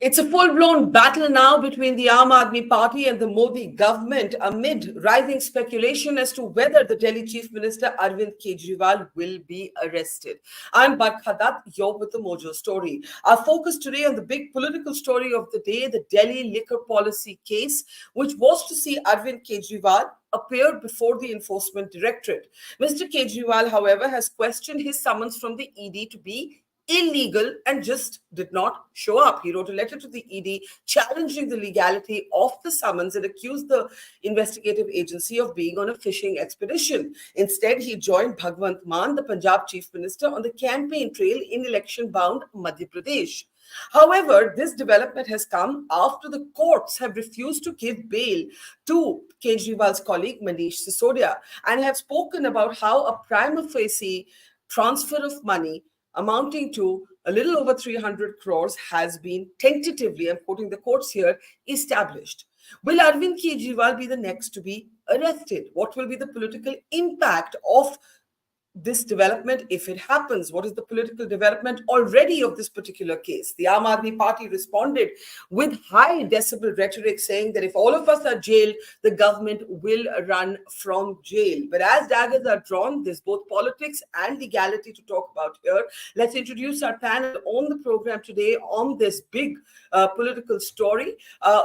It's a full-blown battle now between the Aam Aadmi Party and the Modi government amid rising speculation as to whether the Delhi Chief Minister Arvind Kejriwal will be arrested. I'm Barkha Dutt, you're with the Mojo story. Our focus today on the big political story of the day, the Delhi liquor policy case, which was to see Arvind Kejriwal appear before the Enforcement Directorate. Mr. Kejriwal, however, has questioned his summons from the ED to be illegal and just did not show up. He wrote a letter to the ED challenging the legality of the summons and accused the investigative agency of being on a fishing expedition. Instead, he joined Bhagwant Mann, the Punjab Chief Minister, on the campaign trail in election-bound Madhya Pradesh. However, this development has come after the courts have refused to give bail to Kejriwal's colleague Manish Sisodia and have spoken about how a prima facie transfer of money amounting to a little over 300 crores has been tentatively, I'm quoting the courts here, established. Will Arvind Kejriwal be the next to be arrested? What will be the political impact of this development if it happens? What is the political development already of this particular case? The Aam Aadmi Party responded with high decibel rhetoric saying that if all of us are jailed, the government will run from jail. But as daggers are drawn, there's both politics and legality to talk about here. Let's introduce our panel on the program today on this big political story.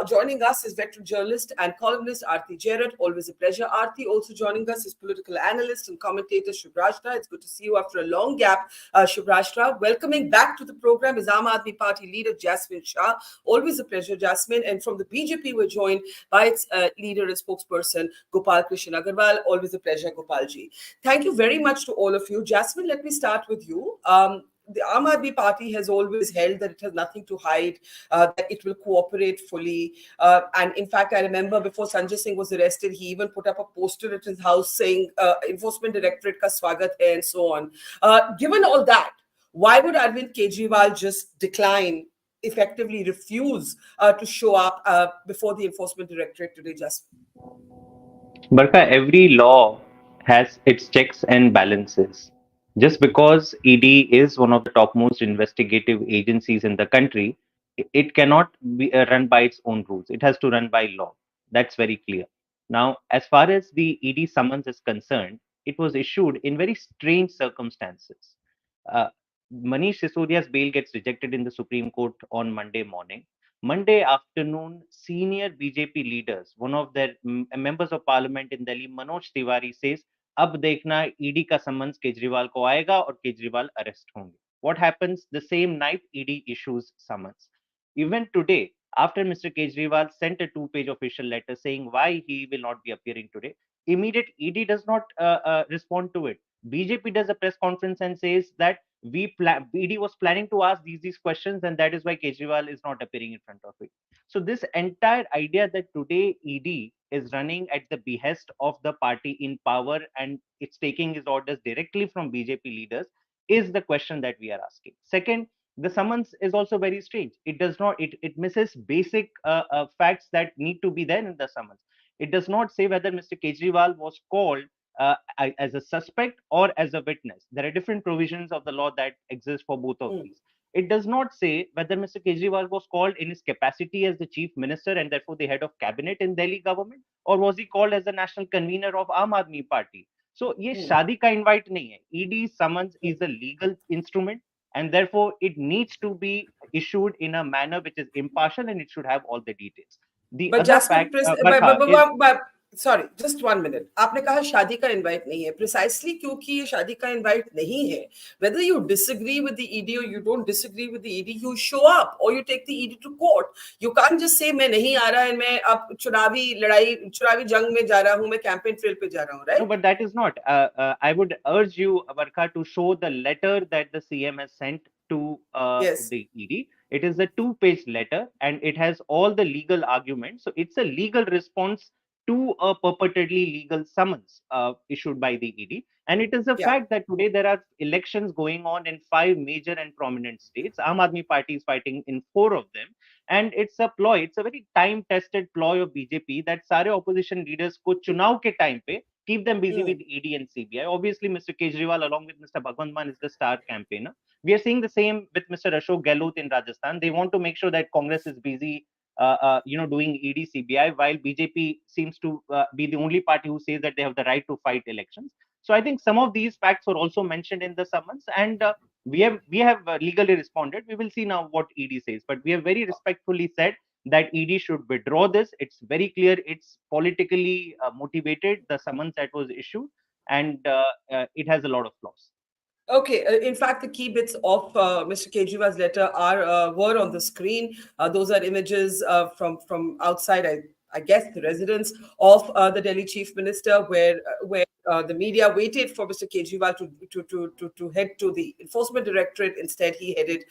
Joining us is veteran journalist and columnist Aarti Jared. Always a pleasure, Aarti. Also joining us is political analyst and commentator Shubrashta. It's good to see you after a long gap, Shubrashta. Welcoming back to the program is Aam Aadmi Party leader Jasmine Shah. Always a pleasure, Jasmine. And from the BJP, we're joined by its leader and spokesperson Gopal Krishnan Agarwal. Always a pleasure, Gopalji. Thank you very much to all of you. Jasmine, let me start with you. The Aam Aadmi Party has always held that it has nothing to hide, that it will cooperate fully. And in fact, I remember before Sanjay Singh was arrested, he even put up a poster at his house saying, Enforcement Directorate ka swagat hai, and so on. Given all that, why would Arvind Kejriwal just decline, effectively refuse to show up before the Enforcement Directorate today, just? Barka, every law has its checks and balances. Just because ED is one of the topmost investigative agencies in the country, it cannot be run by its own rules. It has to run by law. That's very clear. Now, as far as the ED summons is concerned, it was issued in very strange circumstances. Uh, Manish Sisodia's bail gets rejected in the Supreme Court on Monday morning. Monday afternoon, senior BJP leaders, one of their members of parliament in Delhi, Manoj Tiwari, says, अब देखना ED का summons Kejriwal को आएगा और Kejriwal arrest होंगे. What happens? The same night, ED issues summons. Even today, after Mr. Kejriwal sent a two-page official letter saying why he will not be appearing today, immediate ED does not respond to it. BJP does a press conference and says that ED was planning to ask these questions, and that is why Kejriwal is not appearing in front of it. So this entire idea that today ED is running at the behest of the party in power and it's taking his orders directly from BJP leaders is the question that we are asking. Second, the summons is also very strange. It does not, it misses basic facts that need to be there in the summons. It does not say whether Mr. Kejriwal was called as a suspect or as a witness. There are different provisions of the law that exist for both of these. It does not say whether Mr. Kejriwal was called in his capacity as the chief minister and therefore the head of cabinet in Delhi government, or was he called as the national convener of Aam Aadmi Party. So ये शादी का invite नहीं है. ED summons is a legal instrument and therefore it needs to be issued in a manner which is impartial and it should have all the details. The But other Jasmine, fact, Barkha, is sorry just 1 minute. आपने कहा शादी का invite नहीं है, precisely क्योंकि ये शादी का इनवाइट नहीं है. Whether you disagree with the ED or you don't disagree with the ED, you show up or you take the ED to court. You can't just say मैं नहीं आ रहा, मैं अब चुनावी लड़ाई, चुनावी जंग में जा रहा हूं, मैं कैंपेन ट्रेल पे जा रहा हूं, right? No, but that is not. I would urge you, Barkha, to show the letter that the CM has sent to Yes. the ED. It is a two-page letter and it has all the legal arguments. So it's a legal response to a purportedly legal summons issued by the ED. And it is a fact that today there are elections going on in 5 major and prominent states. Aam Aadmi Party is fighting in 4 of them. And it's a ploy, it's a very time-tested ploy of BJP that सारे opposition leaders को चुनाव के time पे keep them busy with Mm. ED and CBI. Obviously, Mr. Kejriwal, along with Mr. Bhagwant Mann, is the star campaigner. We are seeing the same with Mr. Ashok Gehlot in Rajasthan. They want to make sure that Congress is busy, doing ED CBI, while BJP seems to be the only party who says that they have the right to fight elections. So I think some of these facts were also mentioned in the summons, and we have legally responded. We will see now what ED says, but we have very respectfully said that ED should withdraw this. It's very clear. It's politically motivated. The summons that was issued, and it has a lot of flaws. Okay, in fact, the key bits of Mr. Kejriwal's letter are were on the screen. Those are images from outside, I guess, the residence of the Delhi Chief Minister, where the media waited for Mr. Kejriwal to head to the Enforcement Directorate. Instead, he headed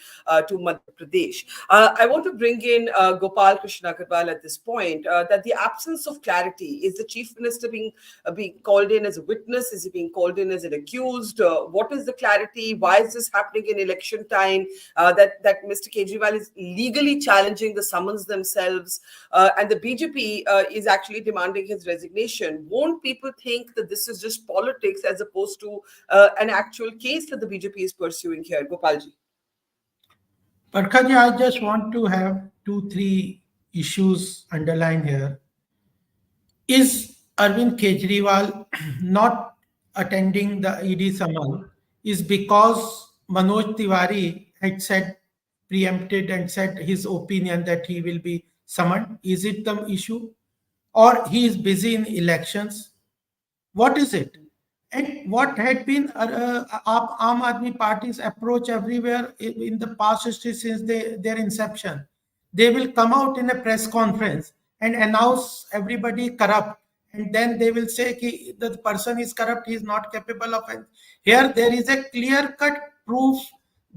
to Madhya Pradesh. I want to bring in Gopal Krishna Agarwal at this point. That the absence of clarity, is the Chief Minister being called in as a witness? Is he being called in as an accused? What is the clarity? Why is this happening in election time? That Mr. Kejriwal is legally challenging the summons themselves, and the BJP is actually demanding his resignation. Won't people think that this is just politics as opposed to an actual case that the BJP is pursuing here? Gopalji. Barkha, I just want to have two, three issues underlined here. Is Arvind Kejriwal not attending the ED summon is because Manoj Tiwari had said, preempted and said his opinion that he will be summoned? Is it the issue? Or he is busy in elections? What is it? And what had been Aam Aadmi Party's approach everywhere in the past history since their inception? They will come out in a press conference and announce everybody corrupt, and then they will say ki the person is corrupt, he is not capable of it. Here there is a clear-cut proof.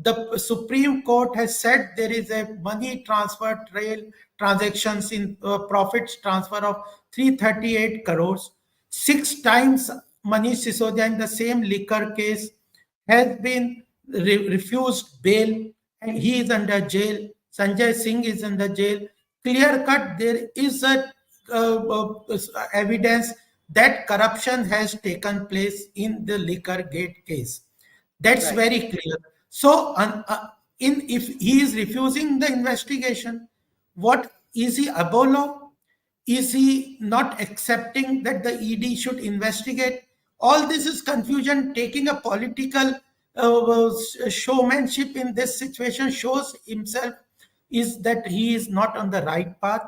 The Supreme Court has said there is a money transfer trail transactions in profits transfer of 338 crores. 6 times Manish Sisodia in the same liquor case has been refused bail and he is under jail. Sanjay Singh is under jail. Clear cut, there is a evidence that corruption has taken place in the liquor gate case. That's Right. very clear. So, if he is refusing the investigation, what is he above law? Is he not accepting that the ED should investigate? All this is confusion. Taking a political showmanship in this situation shows himself is that he is not on the right path.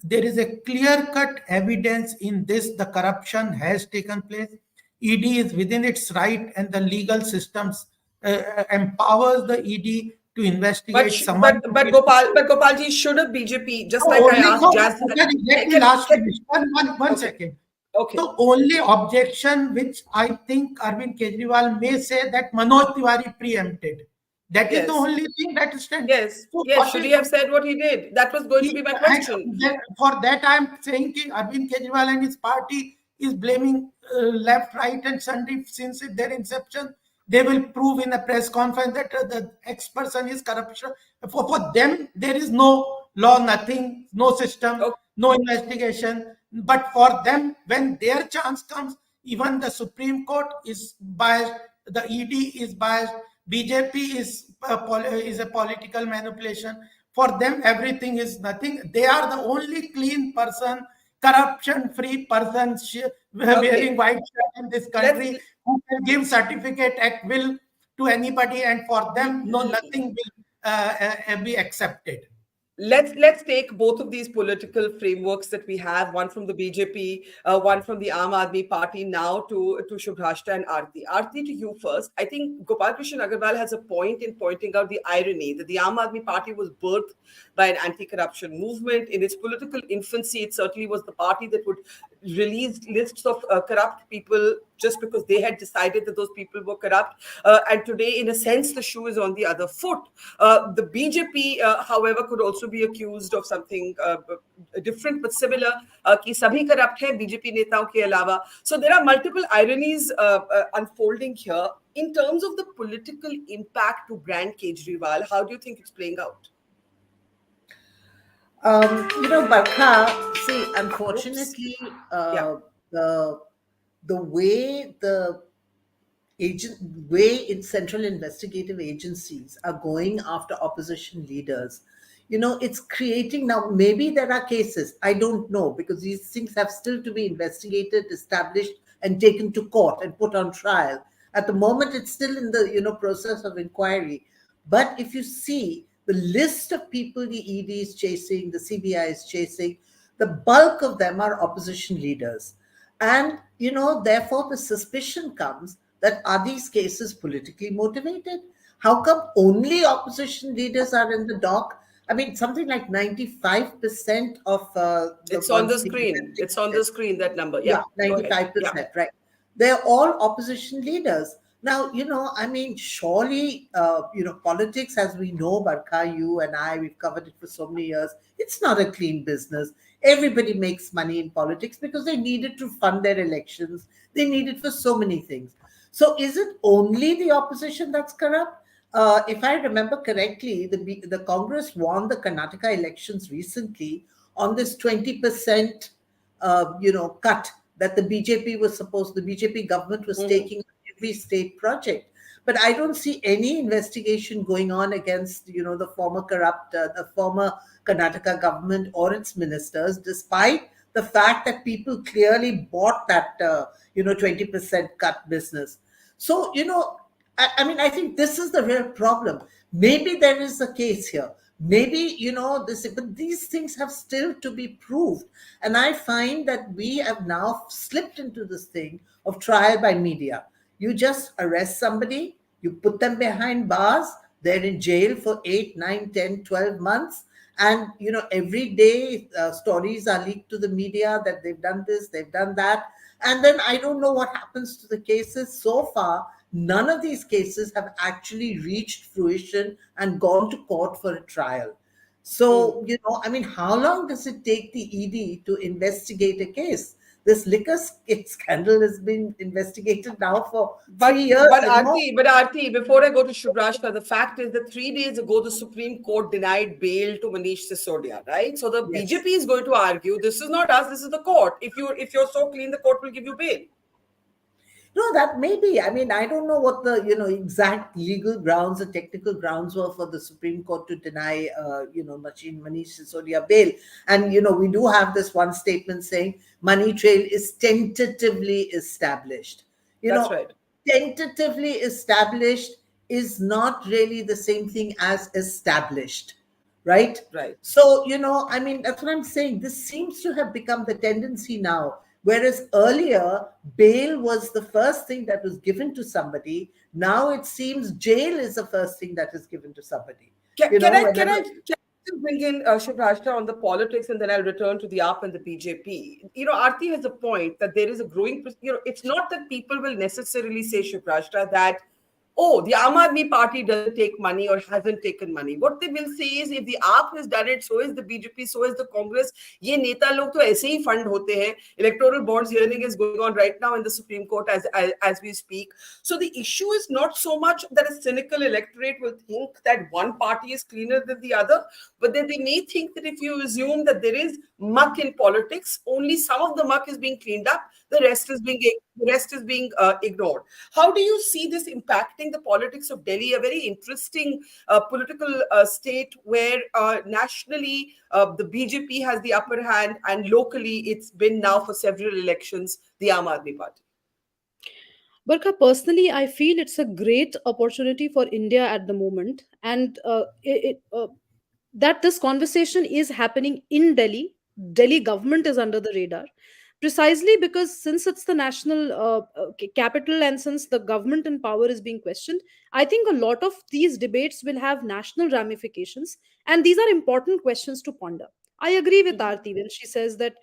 There is a clear-cut evidence in this. The corruption has taken place. ED is within its right, and the legal systems empowers the ED to But investigate sh- someone. but Gopalji, should a BJP, just So like I only asked for Jazz, let me last finish. One okay, second. okay, The only objection which I think Arvind Kejriwal may say that Manoj Tiwari preempted. That is the yes, only thing that stands. yes, So yes. what Should is he have said what he did? That was going to be my and question. for that, I am saying that Arvind Kejriwal and his party is blaming left, right, and center since their inception. They will prove in a press conference that the X person is corruption. For them, there is no law, nothing, no system, Okay. no investigation. But for them, when their chance comes, even the Supreme Court is biased, the ED is biased, BJP is a political manipulation. For them, everything is nothing. They are the only clean person, corruption-free person wearing Okay. white shirt in this Let's country who can give certificate at will to anybody, and for them, no, nothing will be accepted. let's take both of these political frameworks that we have, one from the BJP, one from the Aam Aadmi Party, now to Shubhrashta and Aarti. Aarti, to you first. I think Gopal Krishan Agarwal has a point in pointing out the irony that the Aam Aadmi Party was birthed by an anti-corruption movement. In its political infancy, it certainly was the party that would release lists of corrupt people just because they had decided that those people were corrupt. And today, in a sense, the shoe is on the other foot. The BJP, however, could also be accused of something different but similar, कि सभी corrupt हैं BJP नेताओं के अलावा. So there are multiple ironies unfolding here. In terms of the political impact to brand Kejriwal, how do you think it's playing out? Barkha, see, unfortunately, Yeah. the the way the agent way in central investigative agencies are going after opposition leaders, it's creating, now maybe there are cases, I don't know, because these things have still to be investigated, established, and taken to court and put on trial. At the moment it's still in the process of inquiry. But if you see the list of people the ED is chasing, the CBI is chasing, the bulk of them are opposition leaders. And, therefore the suspicion comes that, are these cases politically motivated? How come only opposition leaders are in the dock? I mean, something like 95% of the It's on ones the being screen. It's on the screen, that number. yeah, Yeah, go ahead. Yeah. 95%, right? They're all opposition leaders. Now, I mean, surely, politics, as we know, Barkha, you and I, we've covered it for so many years. It's not a clean business. Everybody makes money in politics because they need it to fund their elections. They need it for so many things. So is it only the opposition that's corrupt? If I remember correctly, the Congress won the Karnataka elections recently on this 20% cut that the BJP government was taking on every state project. But I don't see any investigation going on against, the former Karnataka government or its ministers, despite the fact that people clearly bought that, 20% cut business. So, I mean, I think this is the real problem. Maybe there is a case here. Maybe, but these things have still to be proved. And I find that we have now slipped into this thing of trial by media. You just arrest somebody, you put them behind bars, they're in jail for 8, 9, 10, 12 months. And, every day stories are leaked to the media that they've done this, they've done that. And then I don't know what happens to the cases. So far, none of these cases have actually reached fruition and gone to court for a trial. So, I mean, how long does it take the ED to investigate a case? This liquor scandal has been investigated now for 3 years. But Aarti, before I go to Shubhrashka, the fact is that 3 days ago, the Supreme Court denied bail to Manish Sisodia, right? So the Yes. BJP is going to argue, this is not us, this is the court. If you're so clean, the court will give you bail. No, that may be. I mean, I don't know what the exact legal grounds or technical grounds were for the Supreme Court to deny Manish Sisodia bail. And we do have this one statement saying money trail is tentatively established. That's right. Tentatively established is not really the same thing as established, right? Right. So, I mean, that's what I'm saying. This seems to have become the tendency now. Whereas earlier, bail was the first thing that was given to somebody. Now it seems jail is the first thing that is given to somebody. Can I just bring in Shubhrashka on the politics, and then I'll return to the AAP and the BJP. Aarti has a point that there is a growing, it's not that people will necessarily say, Shubhrashka, that, oh, the Aam Aadmi Party doesn't take money or hasn't taken money. What they will say is, if the AAP has done it, so is the BJP, so is the Congress. Ye neta log to aise hi fund hote hain. Electoral bonds hearing is going on right now in the Supreme Court as we speak. So the issue is not so much that a cynical electorate will think that one party is cleaner than the other, but that they may think that if you assume that there is muck in politics, only some of the muck is being cleaned up, the rest is being ignored. How do you see this impacting the politics of Delhi, a very interesting political state where nationally the BJP has the upper hand, and locally it's been now for several elections the Aam Aadmi Party? Barkha, personally, I feel it's a great opportunity for India at the moment, and that this conversation is happening in Delhi. Delhi government is under the radar, precisely because since it's the national capital, and since the government in power is being questioned, I think a lot of these debates will have national ramifications, and these are important questions to ponder. I agree with Aarti when she says that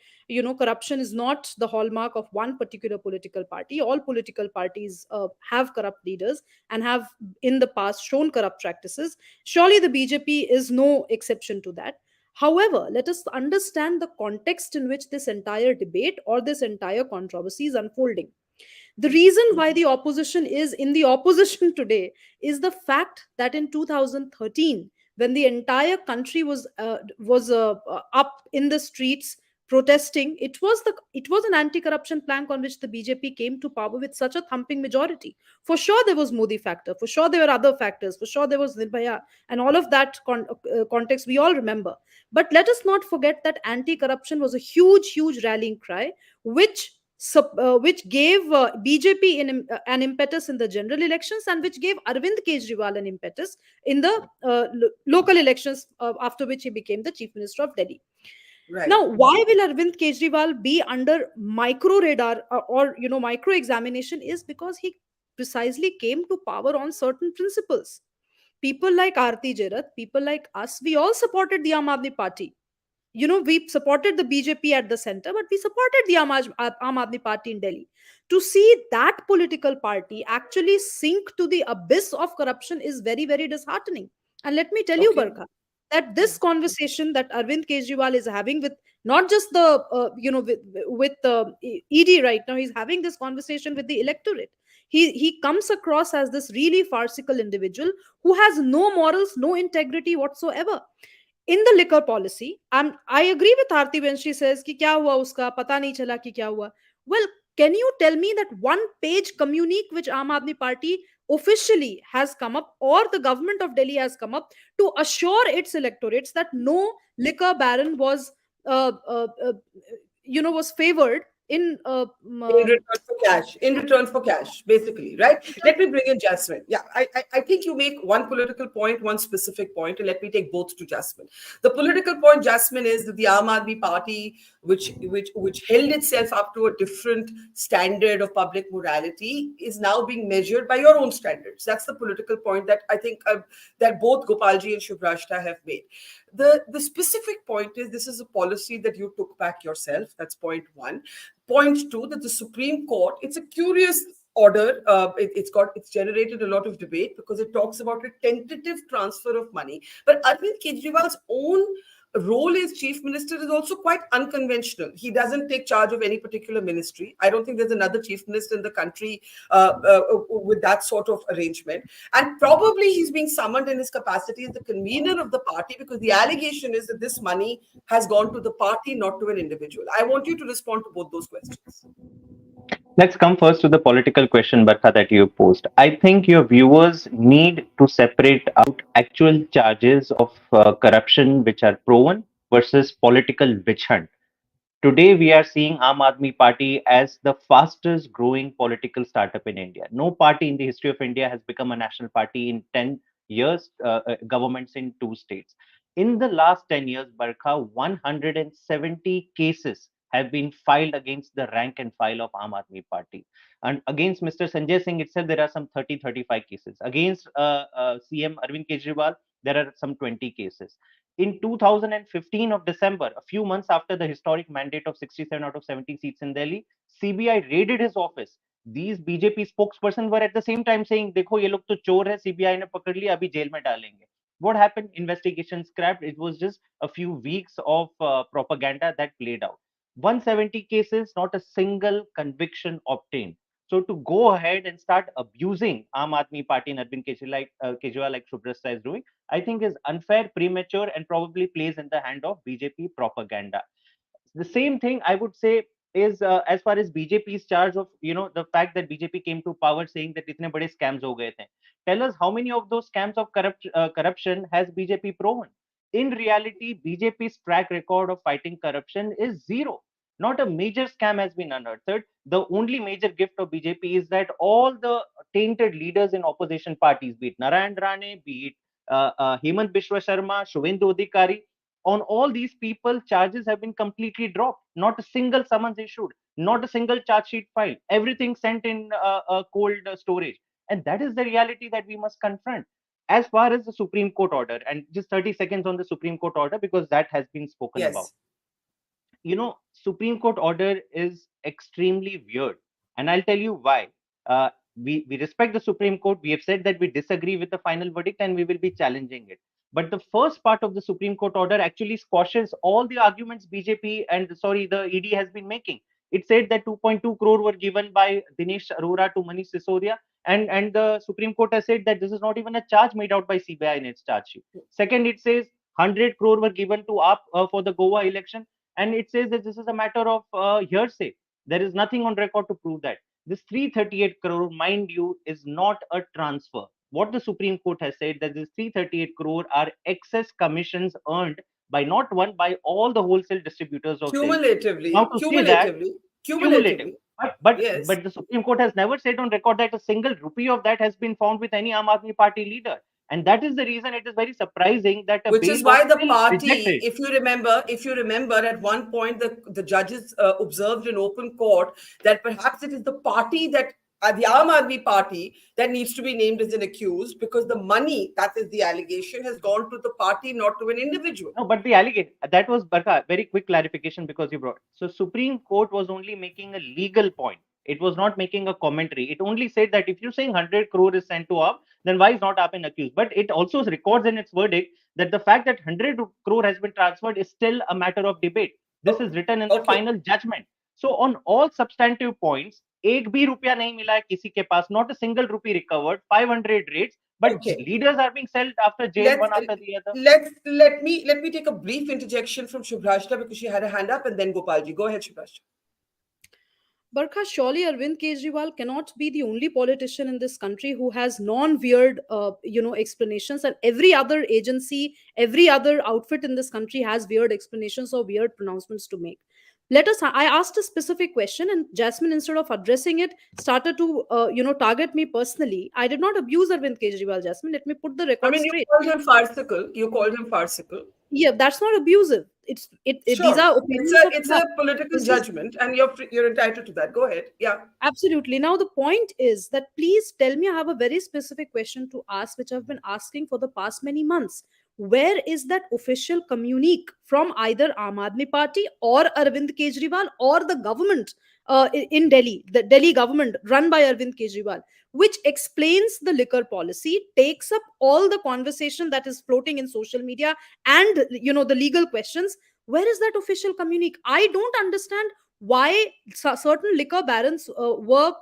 corruption is not the hallmark of one particular political party. All political parties have corrupt leaders and have in the past shown corrupt practices. Surely the BJP is no exception to that. However, let us understand the context in which this entire debate or this entire controversy is unfolding. The reason why the opposition is in the opposition today is the fact that in 2013, when the entire country was up in the streets protesting. It was an anti-corruption plank on which the BJP came to power with such a thumping majority. For sure, there was Modi factor. For sure, there were other factors. For sure, there was Nirbhaya and all of that context we all remember. But let us not forget that anti-corruption was a huge, huge rallying cry, which gave BJP an impetus in the general elections, and which gave Arvind Kejriwal an impetus in the local elections, after which he became the Chief Minister of Delhi. Right. Now, why will Arvind Kejriwal be under micro radar, or micro examination? Is because he precisely came to power on certain principles. People like Aarti Jerat, people like us, we all supported the Aam Aadmi Party. We supported the BJP at the center, but we supported the Aam Aadmi Party in Delhi. To see that political party actually sink to the abyss of corruption is very, very disheartening. And let me tell you, Okay. Barkha, that this conversation that Arvind Kejriwal is having with not just the, with the ED right now, he's having this conversation with the electorate. He comes across as this really farcical individual who has no morals, no integrity whatsoever. In the liquor policy, I agree with Aarti when she says कि क्या हुआ उसका पता नहीं चला कि क्या हुआ. Well, can you tell me that one page communique which Aam Aadmi Party officially has come up, or the government of Delhi has come up, to assure its electorates that no liquor baron was was favored in In return for cash, basically, right? Let me bring in Jasmine. Yeah, I think you make one political point, one specific point, and let me take both to Jasmine. The political point, Jasmine, is that the Aam Aadmi Party, which held itself up to a different standard of public morality, is now being measured by your own standards. That's the political point that I think that both Gopalji and Shubhrashta have made. The specific point is, this is a policy that you took back yourself. That's point one. Point two, that the Supreme Court, it's a curious order. It's generated a lot of debate because it talks about a tentative transfer of money. But Arvind Kejriwal's own role as chief minister is also quite unconventional. He doesn't take charge of any particular ministry. I don't think there's another chief minister in the country with that sort of arrangement. And probably he's being summoned in his capacity as the convener of the party, because the allegation is that this money has gone to the party, not to an individual. I want you to respond to both those questions. Let's come first to the political question, Barkha, that you posed. I think your viewers need to separate out actual charges of corruption which are proven versus political witch hunt. Today, we are seeing Aam Aadmi Party as the fastest growing political startup in India. No party in the history of India has become a national party in 10 years, governments in 2 states. In the last 10 years, Barkha, 170 cases have been filed against the rank and file of Aam Aadmi Party. And against Mr. Sanjay Singh itself, there are some 30-35 cases. Against CM Arvind Kejriwal, there are some 20 cases. In 2015 of December, a few months after the historic mandate of 67 out of 70 seats in Delhi, CBI raided his office. These BJP spokesperson were at the same time saying, "Dekho, ye log to chor hai, CBI ne pakad liya, abhi jail mein dalenge." What happened? Investigation scrapped. It was just a few weeks of propaganda that played out. 170 cases, not a single conviction obtained. So to go ahead and start abusing Aam Aadmi Party and Arvind Kejriwal like Shubhrasta is doing, I think is unfair, premature, and probably plays in the hand of BJP propaganda. The same thing I would say is as far as BJP's charge of the fact that BJP came to power saying that itne bade scams ho gaye the. Tell us how many of those scams of corruption has BJP proven? In reality, BJP's track record of fighting corruption is zero. Not a major scam has been unearthed. The only major gift of BJP is that all the tainted leaders in opposition parties, be it Narayan Rane, be it Hemant Biswa Sharma, Shubhendu Adhikari, on all these people, charges have been completely dropped. Not a single summons issued, not a single charge sheet filed. Everything sent in cold storage. And that is the reality that we must confront. As far as the Supreme Court order, and just 30 seconds on the Supreme Court order, because that has been spoken about. Supreme Court order is extremely weird. And I'll tell you why. We respect the Supreme Court. We have said that we disagree with the final verdict and we will be challenging it. But the first part of the Supreme Court order actually squashes all the arguments BJP and the ED has been making. It said that 2.2 crore were given by Dinesh Arora to Manish Sisodia, and the Supreme Court has said that this is not even a charge made out by CBI in its charge sheet. Second, it says 100 crore were given to AAP for the Goa election. and it says that this is a matter of hearsay. There is nothing on record to prove that. This 338 crore, mind you, is not a transfer. What the Supreme Court has said that this 338 crore are excess commissions earned by not one, by all the wholesale distributors of Delhi. Now Cumulatively, to say that cumulatively, cumulative, cumulatively. Yes. but the Supreme Court has never said on record that a single rupee of that has been found with any Aam Aadmi Party leader, and that is the reason it is very surprising that a Which bail is was why the still party, rejected. if you remember, at one point the judges observed in open court that perhaps it is the party that the Aam Aadmi Party that needs to be named as an accused, because the money, that is the allegation, has gone to the party, not to an individual. No, but the allegation, that was Barkha, very quick clarification because you brought. So Supreme Court was only making a legal point. It was not making a commentary. It only said that if you're saying 100 crore is sent to AAP, then why is not AAP been accused? But it also records in its verdict that the fact that 100 crore has been transferred is still a matter of debate. This is written in the Okay. final judgment. So on all substantive points, एक भी रुपया नहीं मिला है किसी के पास, not a single rupee recovered, 500 rates, but Okay. leaders are being sold after jail one after the other. Let me take a brief interjection from Shubhrashta because she had a hand up, and then Gopalji. Go ahead, Shubhrashta. Barkha, surely Arvind Kejriwal cannot be the only politician in this country who has non-weird, explanations, and every other agency, every other outfit in this country has weird explanations or weird pronouncements to make. I asked a specific question, and Jasmine, instead of addressing it, started to, target me personally. I did not abuse Arvind Kejriwal, Jasmine. Let me put the I record mean, you straight. called him farcical. You called him farcical. Yeah, that's not abusive. These Sure. are opinions of It's a political This is- judgment, and you're entitled to that. Go ahead. Yeah. Absolutely. Now, the point is that please tell me, I have a very specific question to ask, which I've been asking for the past many months. Where is that official communique from either Aam Aadmi Party or Arvind Kejriwal or the government in Delhi, the Delhi government run by Arvind Kejriwal, which explains the liquor policy, takes up all the conversation that is floating in social media and, the legal questions? Where is that official communique? I don't understand why certain liquor barons were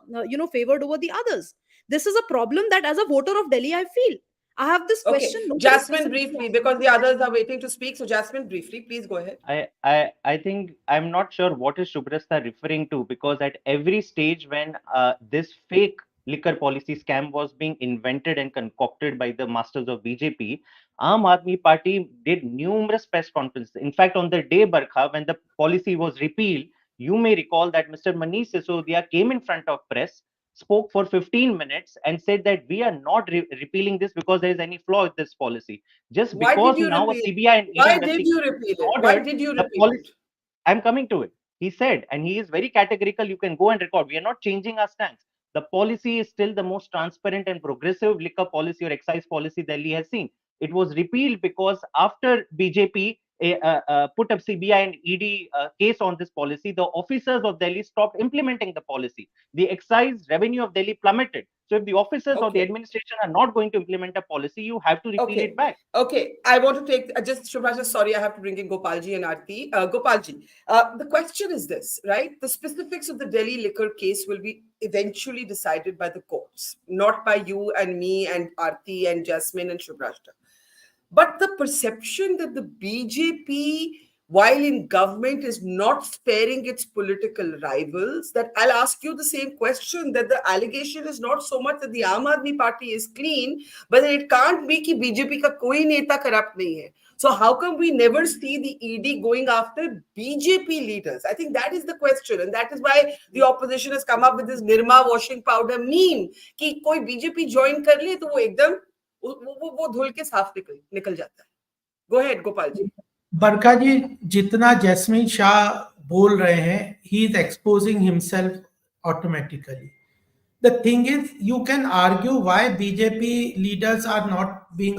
favored over the others. This is a problem that as a voter of Delhi I feel. I have this Okay. question. Nobody Jasmine, specifically briefly, asked. because the others are waiting to speak. So, Jasmine, briefly, please go ahead. I think I'm not sure what is Shubrasta referring to, because at every stage when this fake liquor policy scam was being invented and concocted by the masters of BJP, Aam Aadmi Party did numerous press conferences. In fact, on the day, Barkha, when the policy was repealed, you may recall that Mr. Manish Sisodia came in front of press, spoke for 15 minutes and said that we are not repealing this because there is any flaw with this policy. Just Why did because you now a repeal? CBI and ED Why did investigation you repeal is it? Why ordered, did you the repeal policy, it? I'm coming to it. He said, and he is very categorical, you can go and record. We are not changing our stance. The policy is still the most transparent and progressive liquor policy or excise policy Delhi has seen. It was repealed because after BJP put up CBI and ED case on this policy, the officers of Delhi stopped implementing the policy. The excise revenue of Delhi plummeted. So if the officers or the Okay. administration are not going to implement a policy, you have to repeal Okay. it back. Okay. I want to take just Shubhrasha. Sorry, I have to bring in Gopalji and Aarti. Gopalji, the question is this, right? The specifics of the Delhi liquor case will be eventually decided by the courts, not by you and me and Aarti and Jasmine and Shubhrasha. But the perception that the BJP, while in government, is not sparing its political rivals, that I'll ask you the same question, that the allegation is not so much that the Aam Aadmi Party is clean, but that it can't be कि BJP का कोई नेता corrupt नहीं है. So how come we never see the ED going after BJP leaders? I think that is the question, and that is why the opposition has come up with this Nirma washing powder meme कि कोई BJP join कर ले तो वो एकदम वो धुल के साफ निकल जाता है. Go ahead, Gopal ji. बरखा जी, जितना जैस्मिन शाह बोल रहे हैं, he is exposing himself automatically. The thing is, you can argue why BJP leaders are not being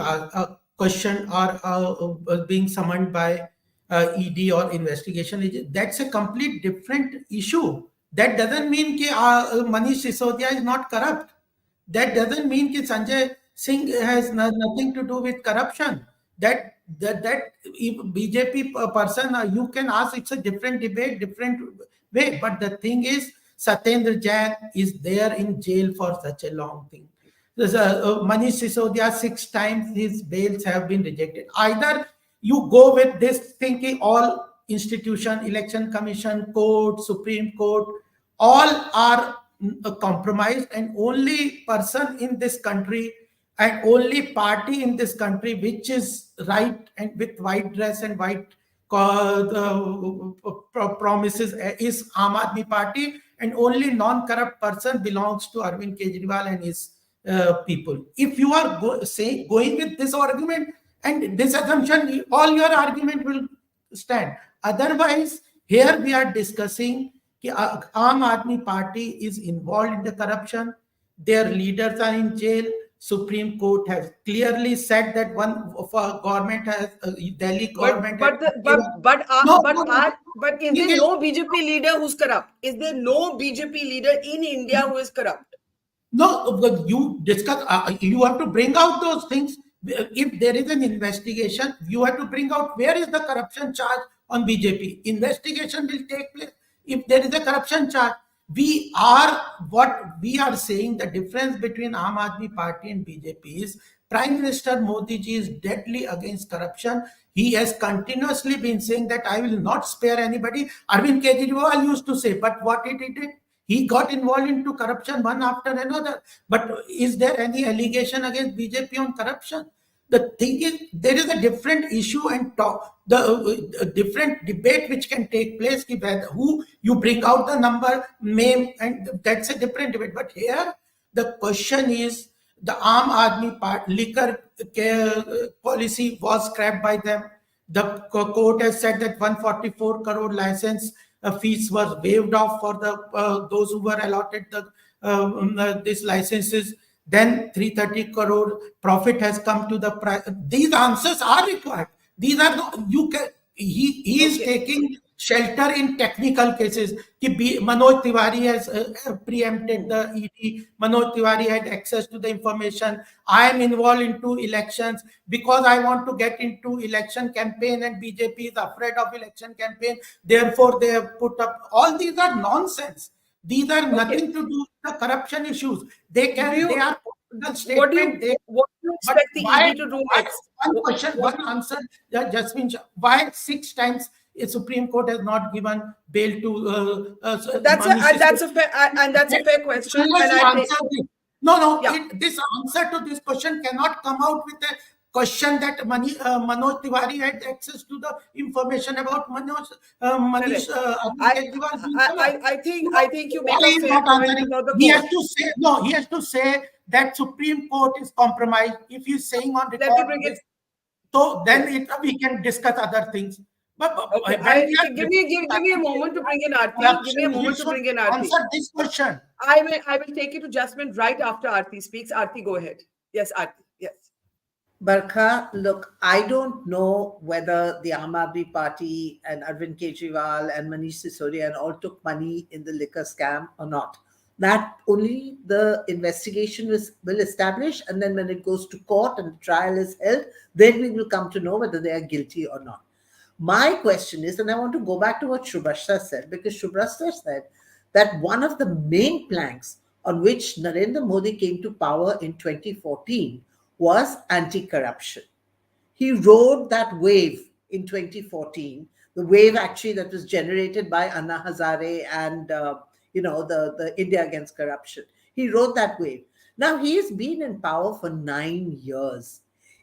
questioned or being summoned by ED or investigation. That's a complete different issue. That doesn't mean that Manish Sisodia is not corrupt. That doesn't mean that Sanjay Singh has nothing to do with corruption. That BJP person, you can ask, it's a different debate, different way. But the thing is, Satyendra Jain is there in jail for such a long thing. Manish Sisodia, 6 times his bails have been rejected. Either you go with this thinking all institution, election commission, court, Supreme Court, all are compromised, and only person in this country and only party in this country which is right and with white dress and white promises is Aam Aadmi Party, and only non-corrupt person belongs to Arvind Kejriwal and his people. If you are going with this argument and this assumption, all your argument will stand. Otherwise, here we are discussing that Aam Aadmi Party is involved in the corruption. Their leaders are in jail. Supreme Court has clearly said that one of our government has Delhi government. But is there no BJP leader who's corrupt? Is there no BJP leader in India who is corrupt? No, but you discuss. You have to bring out those things. If there is an investigation, you have to bring out where is the corruption charge on BJP. Investigation will take place. If there is a corruption charge, what we are saying, the difference between Aam Aadmi Party and BJP is Prime Minister Modi ji is deadly against corruption. He has continuously been saying that I will not spare anybody. Arvind Kejriwal used to say, but what he did, he got involved into corruption one after another. But is there any allegation against BJP on corruption? The thing is, there is a different issue and different debate which can take place. Who you bring out the number, name, and that's a different debate. But here, the question is, the Aam Aadmi liquor policy was scrapped by them. The court has said that 144 crore license fees was waived off for those who were allotted these licenses. Then 330 crore profit has come to the price. These answers are required. These are not, he is taking shelter in technical cases. Manoj Tiwari has preempted the ED. Manoj Tiwari had access to the information. I am involved into elections because I want to get into election campaign, and BJP is afraid of election campaign. Therefore, they have put up. All these are nonsense. These are nothing to do with the corruption issues. They are what do you expect the ED to do next? One question, one answer. Jasmine, why 6 times the Supreme Court has not given bail to? That's a fair question. This answer to this question cannot come out with a question that Manoj Tiwari had access to the information about Manish. I think you make a fair point about the court. He has to say that Supreme Court is compromised. If he's saying on record, so then we can discuss other things. But give me a moment to bring in Aarti. Give me a moment to bring in Aarti. Answer this question. I will take you to Jasmine right after Aarti speaks. Aarti, go ahead. Yes, Aarti. Yes. Barkha, look, I don't know whether the Aam Aadmi Party and Arvind Kejriwal and Manish Sisodia and all took money in the liquor scam or not. That only the investigation will establish, and then when it goes to court and the trial is held, then we will come to know whether they are guilty or not. My question is, and I want to go back to what Shubhashta said, because Shubhashta said that one of the main planks on which Narendra Modi came to power in 2014 was anti-corruption. He rode that wave in 2014, the wave actually that was generated by Anna Hazare and the India Against Corruption. He rode that wave. Now he has been in power for 9 years.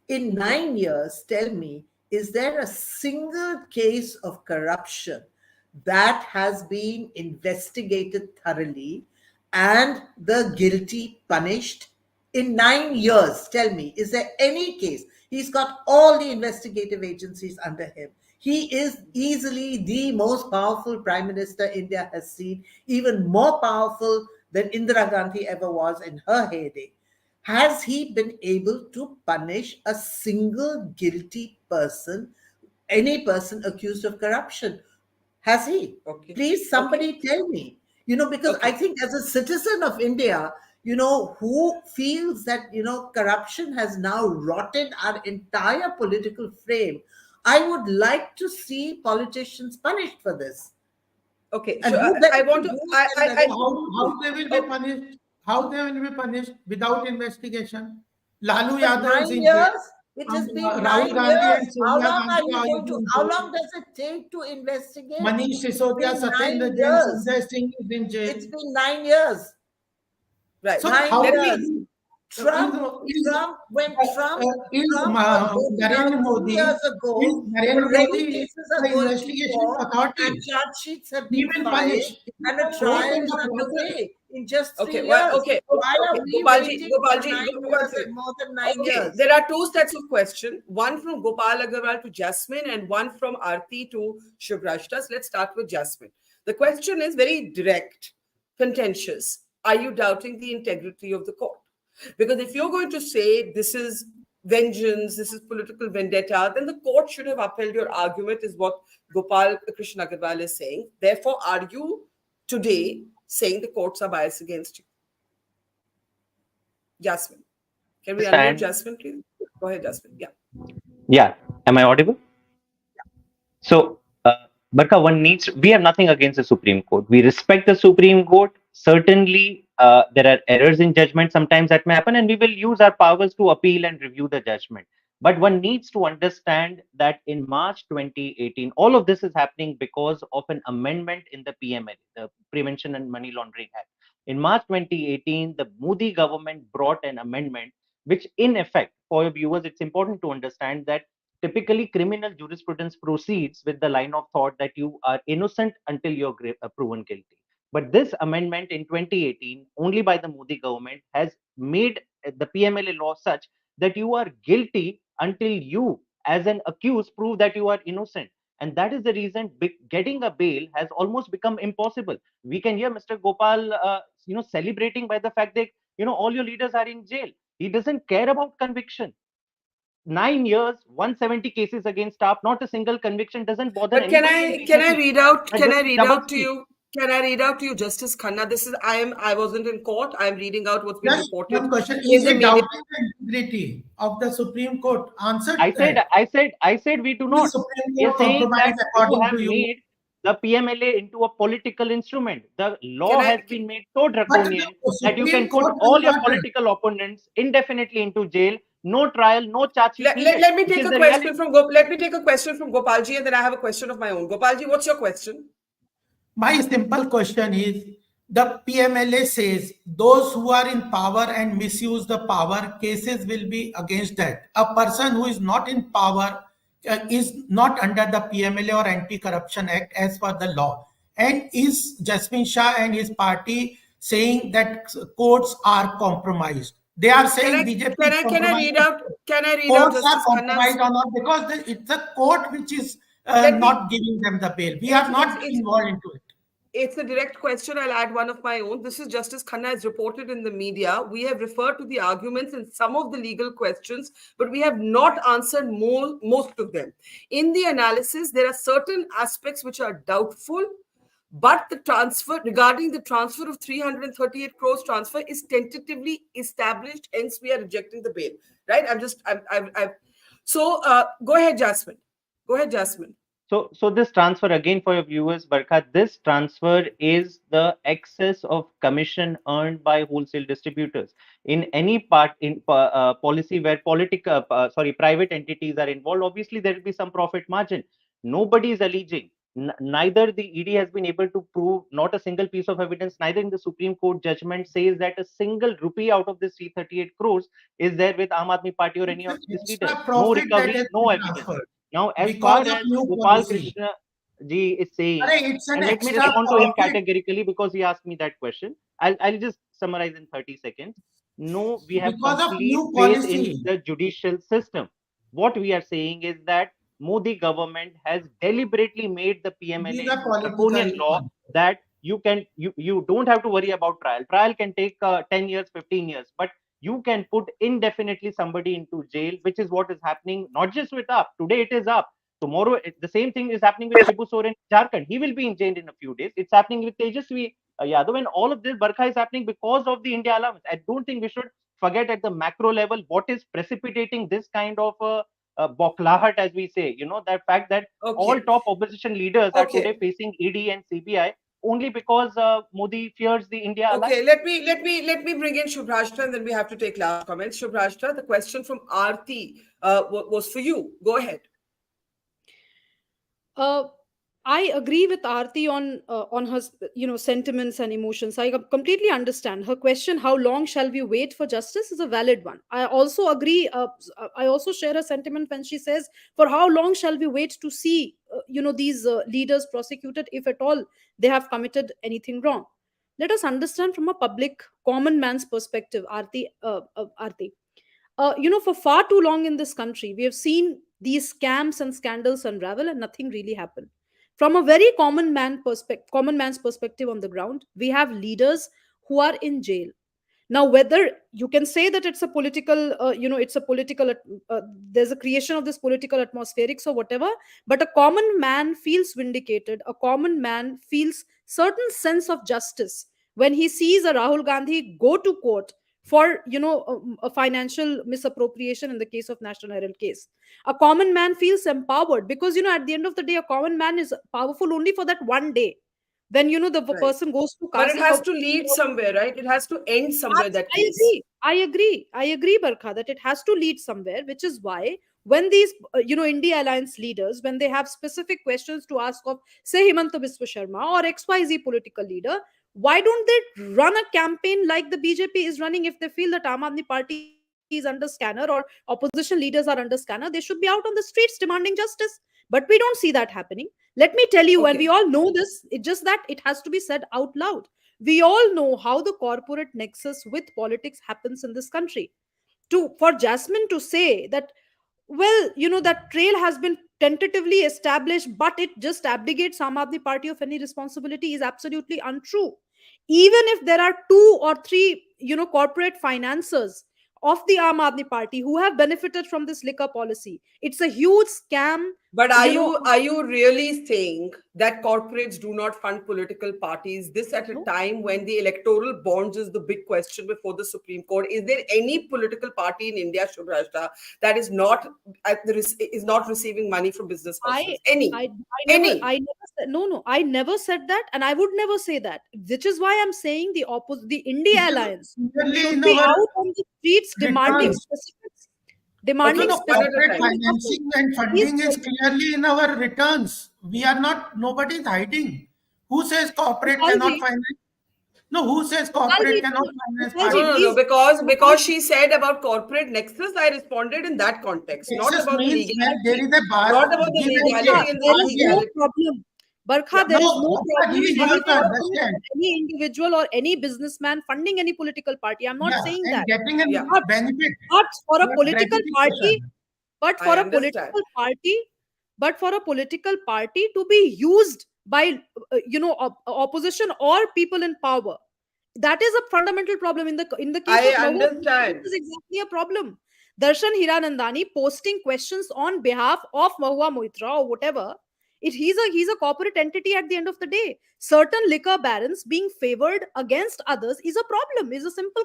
In 9 years, tell me, is there a single case of corruption that has been investigated thoroughly and the guilty punished? In 9 years, tell me, is there any case? He's got all the investigative agencies under him. He is easily the most powerful prime minister India has seen, even more powerful than Indira Gandhi ever was in her heyday. Has he been able to punish a single guilty person, any person accused of corruption? Has he? Okay. Please, somebody tell me. Because I think as a citizen of India, who feels that, corruption has now rotted our entire political frame, I would like to see politicians punished for this. Okay, and so I want to. How they will be punished? How they will be punished without investigation? Lalu Yadav is in jail. It has been Rahul 9 Gandhi years. and How Sonia long are Gandhi you are going to? in How jail. long does it take to investigate? Manish It's Sisodia, been Satyendra 9 Jain, years. Sanjay Singh is in jail. It's been 9 years. Right. So 9 how Let is, years. When Trump was voted out Narendra 2 years Modi ago, Narendra already Modi is cases are the going to investigation court and authority? charge sheets have He been will filed punish. and a Court trial in is the process. underway in just Okay, 3 years. okay, Why okay. are we Gopalji, waiting for Gopalji, 9 years and more than 9 years? there are two sets of questions. One from Gopal Agarwal to Jasmine, and one from Aarti to Shubhrashta. So let's start with Jasmine. The question is very direct, contentious. Are you doubting the integrity of the court? Because if you're going to say this is vengeance, this is political vendetta, then the court should have upheld your argument, is what Gopal Krishna Agarwal is saying. Therefore, are you today saying the courts are biased against you? Jasmine. Can we unmute Understand? Jasmine, please? Go ahead, Jasmine. Yeah. Yeah. Am I audible? So, Barkha, we have nothing against the Supreme Court. We respect the Supreme Court. Certainly, there are errors in judgment sometimes that may happen, and we will use our powers to appeal and review the judgment. But one needs to understand that in March 2018, all of this is happening because of an amendment in the PML, the Prevention and Money Laundering Act. In March 2018, the Modi government brought an amendment, which in effect, for your viewers, it's important to understand that typically criminal jurisprudence proceeds with the line of thought that you are innocent until you're proven guilty. But this amendment in 2018, only by the Modi government, has made the PMLA law such that you are guilty until you, as an accused, prove that you are innocent. And that is the reason getting a bail has almost become impossible. We can hear Mr. Gopal, celebrating by the fact that all your leaders are in jail. He doesn't care about conviction. 9 years, 170 cases against staff, not a single conviction, doesn't bother But can anybody in I can I BJP. read out But can this I is read double out to speak. you? Can I read out to you, Justice Khanna? This is I wasn't in court. I'm reading out what's been Just reported one question: in is the it media. doubting the integrity of the Supreme Court? Answer I to said, that. I said we do Is not. Supreme We are Court saying that compromise you according have to you? made the PMLA into a political instrument. The Can law I has been made so But draconian the that you Supreme can put Court all will your not. political opponents indefinitely into jail, no trial, no charge sheet needed, let me which take is a the question reality. from let me take a question from Gopalji, and then I have a question of my own. Gopalji, what's your question? My simple question is, the PMLA says those who are in power and misuse the power, cases will be against that. A person who is not in power is not under the PMLA or Anti-Corruption Act as per the law. And is Jasmine Shah and his party saying that courts are compromised? They are Can saying I BJP can is I can I compromised. read out Courts are Justice Khanna's? compromised or not, because it's the court which is Let me. not giving them the bail. We are not It's involved into it. It's a direct question. I'll add one of my own. This is Justice Khanna has reported in the media. We have referred to the arguments and some of the legal questions, but we have not answered most of them. In the analysis, there are certain aspects which are doubtful, but the transfer, regarding the transfer of 338 crores transfer, is tentatively established. Hence, we are rejecting the bail. Right? So go ahead, Jasmine. Go ahead, Jasmine. So this transfer, again for your viewers, Barkha, this transfer is the excess of commission earned by wholesale distributors. In any part in policy where private entities are involved, obviously there will be some profit margin. Nobody is alleging. Neither the ED has been able to prove, not a single piece of evidence, neither in the Supreme Court judgment says that a single rupee out of this 338 crores is there with Aam Aadmi Party or any of these leaders. Extra No profit that has recovery, no been evidence. transferred Now, as because far of as new Gopal policy. Krishna ji is saying, It's an and let me extra respond to him profit categorically because he asked me that question. I'll just summarize in 30 seconds. No, we have because of complete new faith in policy. the judicial system. What we are saying is that Modi government has deliberately made the PMLA These are into a draconian politically law that you don't have to worry about trial. Trial can take 10 years, 15 years, but you can put indefinitely somebody into jail, which is what is happening not just with UP. Today it is UP. Tomorrow, the same thing is happening with Shibu Soren in Jharkhand. He will be in jail in a few days. It's happening with Tejasvi Yadav, and all of this Barkha is happening because of the India allowance. I don't think we should forget at the macro level what is precipitating this kind of boklahat, as we say. That fact that all Okay. top opposition leaders are Okay. today facing ED and CBI only because Modi fears the India alliance. Okay, let me bring in Shubhrashta, and then we have to take last comments. Shubhrashta, the question from Aarti was for you. Go ahead. Uh, I agree with Aarti on her sentiments and emotions. I completely understand her question. How long shall we wait for justice is a valid one. I also agree. I also share her sentiment when she says, for how long shall we wait to see these leaders prosecuted, if at all they have committed anything wrong? Let us understand from a public common man's perspective, Aarti. For far too long in this country, we have seen these scams and scandals unravel and nothing really happened. From a very common man's perspective on the ground, we have leaders who are in jail. Now, whether you can say that it's a political, there's a creation of this political atmospherics or whatever, but a common man feels vindicated. A common man feels certain sense of justice when he sees a Rahul Gandhi go to court for a financial misappropriation in the case of National Herald case. A common man feels empowered because at the end of the day, a common man is powerful only for that one day when the Right. person goes to But it castle has or to lead somewhere, right? It has to end somewhere, that I case. agree. I agree, Barkha, that it has to lead somewhere, which is why when these, India Alliance leaders, when they have specific questions to ask of, say, Himanta Biswa Sharma or XYZ political leader, why don't they run a campaign like the BJP is running? If they feel that Aam Aadmi Party is under scanner or opposition leaders are under scanner, they should be out on the streets demanding justice. But we don't see that happening. Let me tell you, and we Okay. all know this, it's just that it has to be said out loud. We all know how the corporate nexus with politics happens in this country. For Jasmine to say that, well, that trail has been tentatively established, but it just abdicates Aam Aadmi Party of any responsibility is absolutely untrue. Even if there are two or three, corporate financiers of the Aam Aadmi Party who have benefited from this liquor policy, it's a huge scam. But you know are you really saying that corporates do not fund political parties? This at a no, time when the electoral bonds is the big question before the Supreme Court. Is there any political party in India, Shubhrashta, that is not is not receiving money from business I houses? Any, any? I never said, no, I never said that, and I would never say that. Which is why I'm saying the It India is Alliance clearly should in be our out on the streets demanding returns. specifics, Okay, No, demanding no, one at specifics. a corporate time. financing and Please funding tell is me, clearly in our returns. We are not, nobody is hiding. Who says corporate cannot Gopalji, finance? No, who says corporate Gopalji, cannot finance No, Gopalji, no, parties? no. please, Because Gopalji, she said about corporate nexus, I responded in that context, not Nexus about the means where there legality, is a bar, not about the give and Barkha, take, legality and the there is no bargain. illegality. problem. Yeah. Barkha, No, there is no Bhakta problem ji, with you any have to corporate understand. or any individual or any businessman funding any political party. I'm not Yeah, saying and that. getting a Yeah, But, benefit, but for a not political party, gratification. but I for a understand. political party, to be used by opposition or people in power, that is a fundamental problem in the case I of Mahua Moitra. This understand. is exactly a problem. Darshan Hiranandani posting questions on behalf of Mahua Moitra or whatever. He's a corporate entity at the end of the day. Certain liquor barons being favored against others is a problem. Is a simple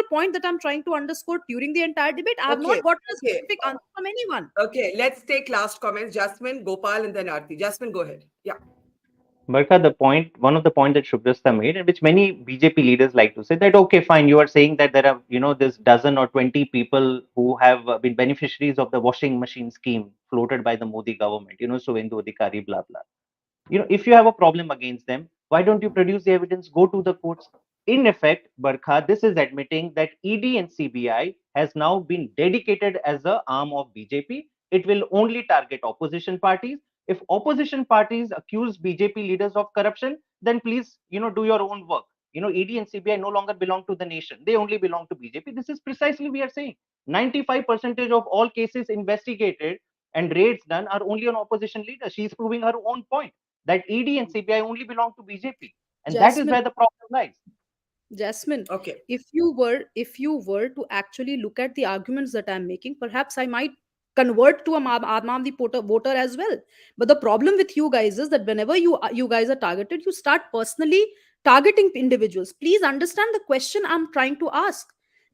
point that I'm trying to underscore during the entire debate. I have Okay, not gotten a okay, specific answer from anyone. okay. Let's take last comments. Jasmine, Gopal, and then Aarti. Jasmine, go ahead. Yeah. Barkha, one of the points that Shubhrasta made, and which many BJP leaders like to say that, okay, fine, you are saying that there are, this dozen or 20 people who have been beneficiaries of the washing machine scheme floated by the Modi government, Suvendu Adhikari, blah, blah. If you have a problem against them, why don't you produce the evidence? Go to the courts. In effect, Barkha, this is admitting that ED and CBI has now been dedicated as a arm of BJP. It will only target opposition parties. If opposition parties accuse BJP leaders of corruption, then please, do your own work. ED and CBI no longer belong to the nation. They only belong to BJP. This is precisely we are saying. 95% of all cases investigated and raids done are only on opposition leaders. She is proving her own point that ED and CBI only belong to BJP, and that is Jasmine, where the problem lies. Jasmine, Okay. if you were to actually look at the arguments that I'm making, perhaps I might convert to a Aam Aadmi voter as well. But the problem with you guys is that whenever you guys are targeted, you start personally targeting individuals. Please understand the question I'm trying to ask.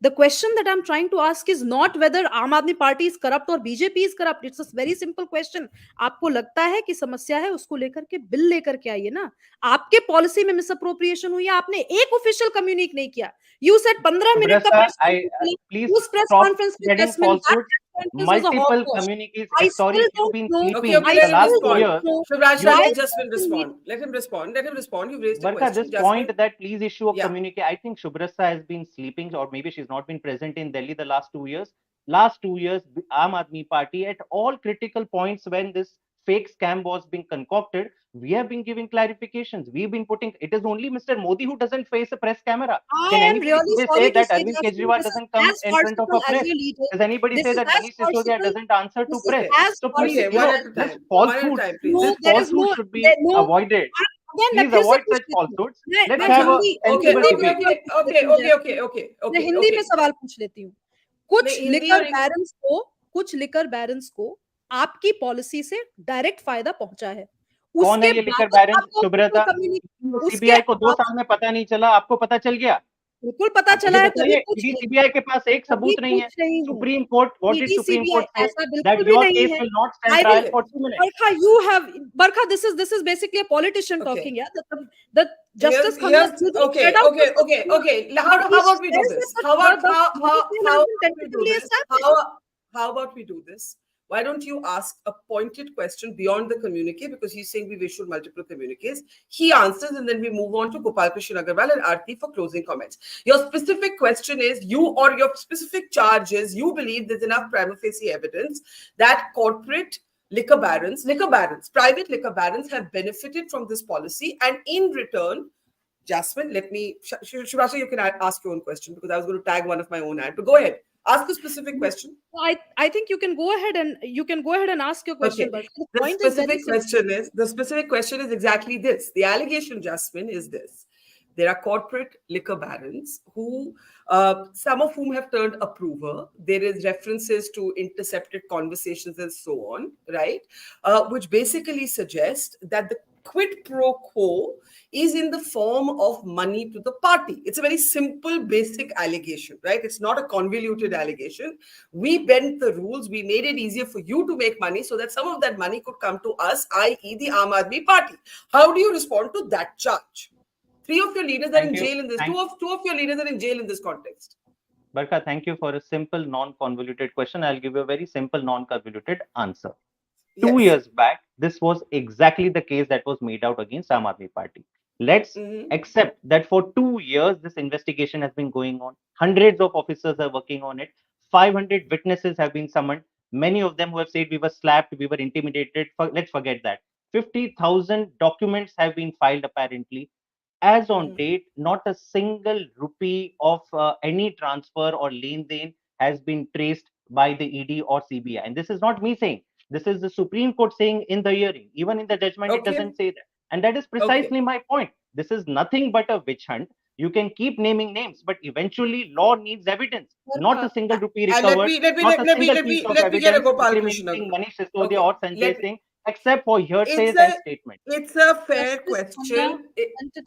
The question that I'm trying to ask is not whether Aam Aadmi Party is corrupt or BJP is corrupt. It's a very simple question. आपको लगता है कि समस्या है, उसको लेकर के bill लेकर के आइए ना. आपके पॉलिसी में मिसअप्रोप्रिएशन हुई है, आपने एक ऑफिशियल कम्युनिक नहीं किया. You said 15 मिनट का Subrata, प्रेस कॉन्फ्रेंस, please उस प्रेस stop कॉन्फ्रेंस में spreading Jasmine, that falsehoods. press conference was a Multiple hogwash. communiques. I Sorry, still you've don't been know. sleeping Okay, for I the let him last still 2 respond. years. don't know Shivraj, why let Jasmine Jasmine needs respond. Let him respond. Let him respond. You've raised a Barkha, question, this Jasmine. point that please issue a Yeah. communique, I think Shubrasa has been sleeping, or maybe she's not been present in Delhi the last 2 years. Last 2 years, the Aam Aadmi Party, at all critical points when this fake scam was being concocted, we have been giving clarifications. We've been putting. It is only Mr. Modi who doesn't face a press camera. I Can am anybody really today say sorry to that say, Arvind Jasmine, Kejriwal this is doesn't come as in front of farcical a as press? your leader. Does anybody This say is that as Manish Sisodia farcical. doesn't answer to This is press? Okay. as So please, Okay, farcical one as at a this time. One at a falsehood, time, no, please. this there is falsehood no, should there, be no. avoided. Again, मैं Please फिर से avoid पूछ such लेती हूँ. falsehoods. मैं Let's मैं have a Hindi Okay, sensible Hindi okay, में debate. okay, सवाल पूछ okay, लेती हूँ, okay, जैस्मिन. okay, okay, मैं okay, हिंदी में okay. सवाल पूछ लेती हूँ. नहीं, कुछ हिंदी लिकर और बैरन्स को, कुछ लिकर बैरन्स को आपकी पॉलिसी से डायरेक्ट फायदा पहुंचा है. कौन है उसके ये लिकर बावजूद बैरन आपको शुभ्रता? उसके सीबीआई को 2 साल में पता नहीं चला, आपको पता चल गया? बिल्कुल पता आप चला मुझे है, तभी बताइए, पूछ ईडी रही हूँ. सीबीआई के पास एक तभी सबूत नहीं है. पूछ रही हूँ. Supreme court, what did ED supreme CBI court से? ऐसा दैट बिल्कुल भी योर नहीं केस है. Will not stand I will. Trial for 2 minutes. Barkha, you have Barkha. This is basically a politician Okay. talking. Yeah, the Justice Here's Khanna Judicial okay, said out okay, the okay, subpoena. okay. But How he about we do says this? that How about the money trail how has been about we do tentatively this? established. How about we do this? Why don't you ask a pointed question beyond the communique, because he's saying we've issued multiple communiques. He answers, and then we move on to Gopal Krishnan Agarwal and Aarti for closing comments. Your specific question is, your specific charge is, you believe there's enough prima facie evidence that corporate liquor barons, private liquor barons have benefited from this policy, and in return, Jasmine, let me, Shubhasha, you can ask your own question, because I was going to tag one of my own ad. But go ahead, ask a specific question. I think you can go ahead and ask your question. Okay. But the The point is very specific question is exactly this. The allegation, Jasmine, is this: there are corporate liquor barons who, some of whom have turned approver. There is references to intercepted conversations and so on, right? Which basically suggest that the quid pro quo is in the form of money to the party. It's a very simple, basic allegation, right? It's not a convoluted allegation. We bent the rules. We made it easier for you to make money so that some of that money could come to us, i.e. the Aam Aadmi Party. How do you respond to that charge? 3 of your leaders are in jail in this. Two of your leaders are in jail in this context. Barkha, thank you for a simple, non-convoluted question. I'll give you a very simple, non-convoluted answer. Yes. 2 years back, this was exactly the case that was made out against Aam Aadmi Party. Let's accept that for 2 years, this investigation has been going on. Hundreds of officers are working on it. 500 witnesses have been summoned. Many of them who have said we were slapped, we were intimidated. Let's forget that. 50,000 documents have been filed apparently. As on date, not a single rupee of any transfer or lane dean has been traced by the ED or CBI. And this is not me saying. This is the Supreme Court saying in the hearing. Even in the judgment, it doesn't say that. And that is precisely my point. This is nothing but a witch hunt. You can keep naming names, but eventually law needs evidence. Not a single rupee recovered, not a single piece of evidence incriminating Manish Sisodia or Sanjay Singh, except for hearsays and statements. It's a fair Justice question.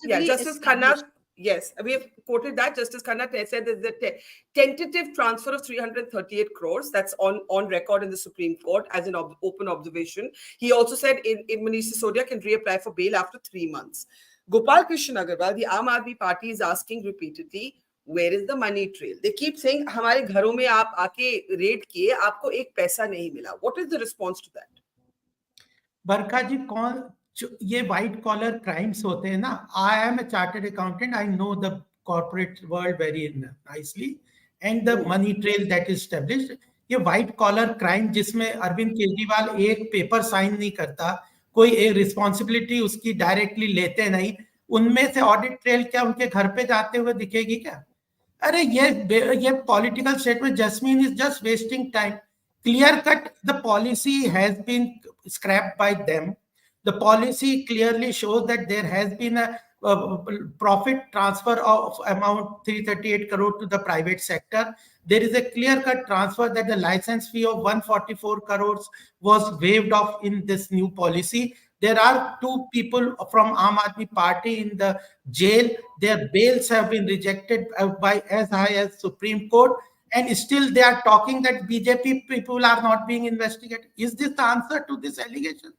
Khanna Justice Khanna, yes, we have quoted that. Justice Khanna said there's a tentative transfer of 338 crores. That's on record in the Supreme Court as an open observation. He also said in Manish Sisodia can reapply for bail after 3 months. Gopal Krishnan Agarwal, the Aam Aadmi Party, is asking repeatedly, where is the money trail? They keep saying, हमारे घरों में आप आके red किए, आपको एक पैसा नहीं मिला. What is the response to that? बरखा जी, कौन ये व्हाइट कॉलर क्राइम्स होते हैं ना, I am a chartered accountant, I know the corporate world very nicely and the money trail that is established. ये व्हाइट कॉलर क्राइम जिसमें अरविंद केजरीवाल एक paper sign नहीं करता, कोई एक रिस्पॉन्सिबिलिटी उसकी डायरेक्टली लेते नहीं, उनमें से ऑडिट ट्रेल क्या उनके घर पे जाते हुए दिखेगी क्या? अरे ये political statement, jasmine is just wasting time. Clear cut, the policy has been scrapped by them. The policy clearly shows that there has been a profit transfer of amount 338 crore to the private sector. There is a clear cut transfer that the license fee of 144 crores was waived off in this new policy. There are two people from Aam Aadmi Party in the jail. Their bails have been rejected by as high as Supreme Court, and still they are talking that BJP people are not being investigated. Is this the answer to this allegation?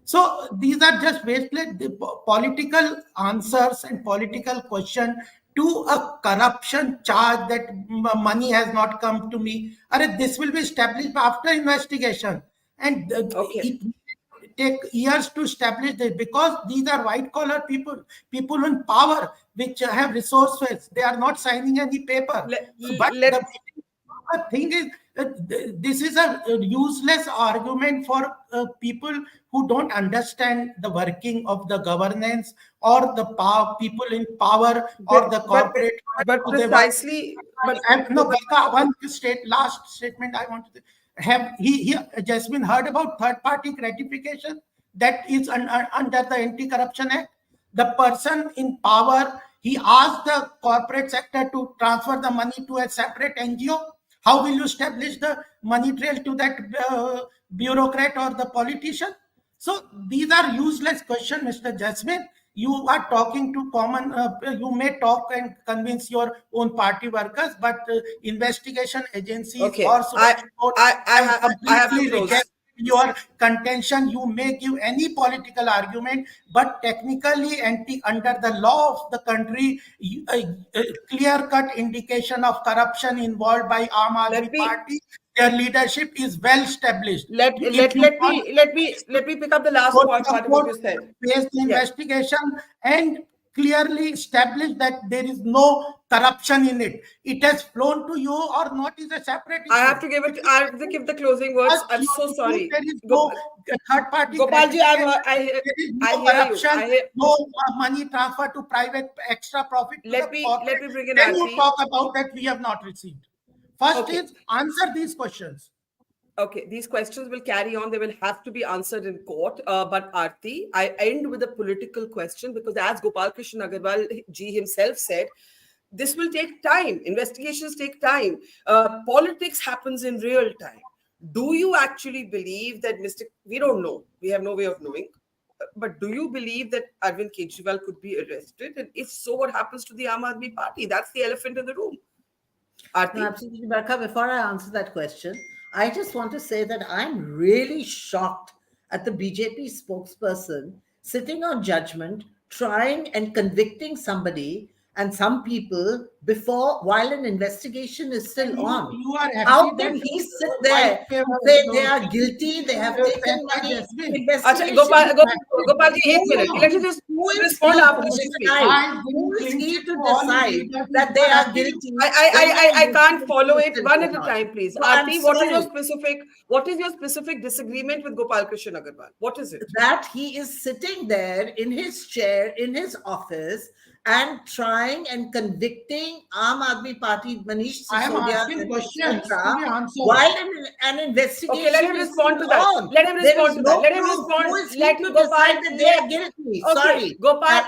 So these are just basically political answers and political question to a corruption charge that money has not come to me. This will be established after investigation, and Okay. it will take years to establish this, because these are white collar people, people in power, which have resources. They are not signing any paper. But the thing is, this is a useless argument for people who don't understand the working of the governance, or the people in power, or the corporate. But precisely, but No, Barkha, last statement I want to have. He just been heard about third party gratification that is under the Anti-Corruption Act. The person in power, he asked the corporate sector to transfer the money to a separate NGO. How will you establish the money trail to that bureaucrat or the politician? So these are useless questions, Mr. Jasmine. You are talking to common, you may talk and convince your own party workers, but investigation agencies Okay. or Supreme Court I have to completely close. rejected your contention. You may give any political argument, but technically under the law of the country, a clear-cut indication of corruption involved by Aam Aadmi Party. Their leadership is well established. Let me pick up the last part of what you said. Face the investigation and clearly establish that there is no corruption in it. It has flown to you or not is a separate issue. I have to give the closing words. I'm so sorry. There is no third party. Gopalji, I hear you. No money transfer to private extra profit. Let me bring in Then Aarti. you talk about that we have not received. First is answer these questions. Okay, these questions will carry on. They will have to be answered in court. But Aarti, I end with a political question, because as Gopal Krishna Agarwal ji himself said, this will take time. Investigations take time. Politics happens in real time. Do you actually believe that we don't know. We have no way of knowing. But do you believe that Arvind Kejriwal could be arrested? And if so, what happens to the Aam Aadmi Party? That's the elephant in the room. Aarti? No, absolutely, Barkha. Before I answer that question, I just want to say that I'm really shocked at the BJP spokesperson sitting on judgment, trying and convicting somebody and some people while an investigation is still on. You are happy. How can he sit there and say they are guilty, they have taken money? Gopalji, 8 minutes. Let me just respond after she speaks. Who is he to decide that they are guilty? I can't follow it one at a time, please. No, Aarti, I'm what is your specific disagreement with Gopal Krishna Agarwal? What is it? That he is sitting there in his chair, in his office, and trying and convicting Aam Aadmi Party, Manish I am Sisodia, asking questions. while an investigation. Okay, let him respond to that. on. Let him There respond is to no that. Let him proof. respond. Who is he Let to Gopal decide that they are guilty? Okay, Sorry. Gopal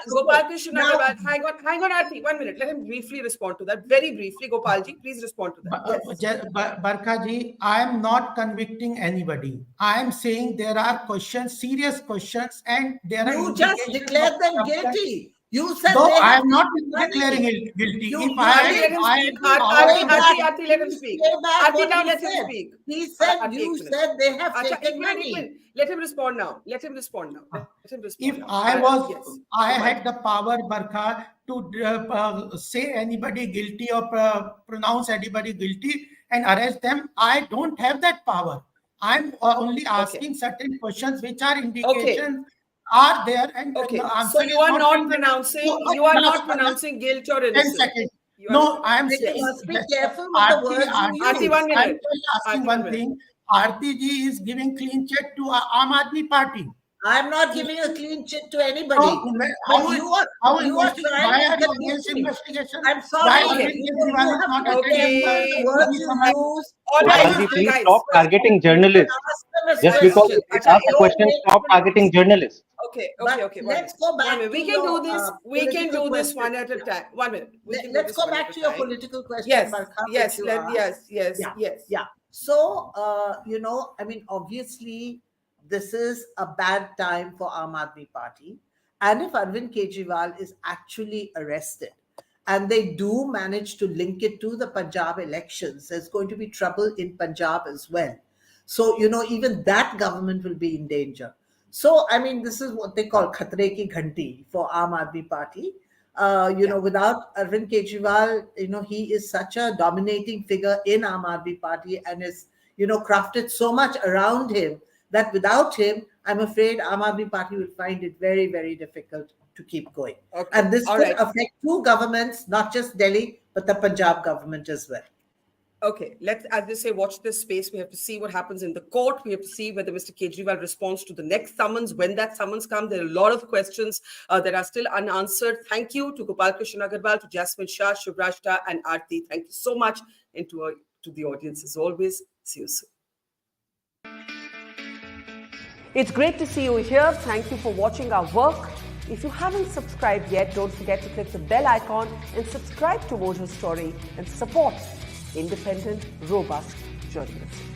Krishna Now- Agarwal, hang on, Aarti, 1 minute. Let him briefly respond to that. Very briefly, Gopalji, please respond to that. Yes. Barkha ji, I am not convicting anybody. I am saying there are questions, serious questions, and there are. You just indications declared of them corruption. guilty. You said No, they I have am not money. declaring it guilty. You- If you I Let him I speak. am Aarti, let him speak. Say back Aarti, what now he let him said. speak. He said, Aarti, you 1 minute. said they have Acha, taken ek money. minute. Let him respond now. Let him respond now. Let him respond If now. I Yes. had the power, Barkha, to say anybody guilty or pronounce anybody guilty and arrest them, I don't have that power. I'm only asking certain questions which are indications are there, and Okay. the answer So you are is not pronouncing guilt or 10 innocence. seconds. You are No, not. I am But saying. you must be careful with the words you Aarti, use. 1 minute. I'm just asking Aarti, one 1 thing. Aarti ji is giving clean check to Aam Aadmi Party. I'm not giving a clean chit to anybody. How you are why trying are to you get against me. investigation? I'm sorry. Why You Arvind Kejriwal is have not to be attending careful with the words you use. All right, Gopalji, please guys. stop targeting journalists. Ask them a Just because question. you ask a Don't question, make stop targeting journalists. Okay. But One let's minute. go back 1 minute. We to can do your, this. We can political do this question. one at a time. 1 minute. We can do Let's this go one back at to a your time. political question, Yes. Barkha, Yes. which you asked. Yes. Yeah. So, obviously, this is a bad time for Aam Aadmi Party. And if Arvind Kejriwal is actually arrested and they do manage to link it to the Punjab elections, there's going to be trouble in Punjab as well. So, even that government will be in danger. So, I mean, this is what they call khatre ki ghanti for Aam Aadmi Party. Without Arvind Kejriwal, he is such a dominating figure in Aam Aadmi Party and is, crafted so much around him that without him, I'm afraid Aam Aadmi Party will find it very, very difficult to keep going. Okay. And this All could right. affect two governments, not just Delhi, but the Punjab government as well. Okay, let's, as they say, watch this space. We have to see what happens in the court. We have to see whether Mr. Kejriwal responds to the next summons. When that summons comes, there are a lot of questions that are still unanswered. Thank you to Gopal Krishnan Agarwal, to Jasmine Shah, Shubrajta, and Aarti. Thank you so much. And to the audience as always. See you soon. It's great to see you here. Thank you for watching our work. If you haven't subscribed yet, don't forget to click the bell icon and subscribe to Mojo Story and support independent, robust journalism.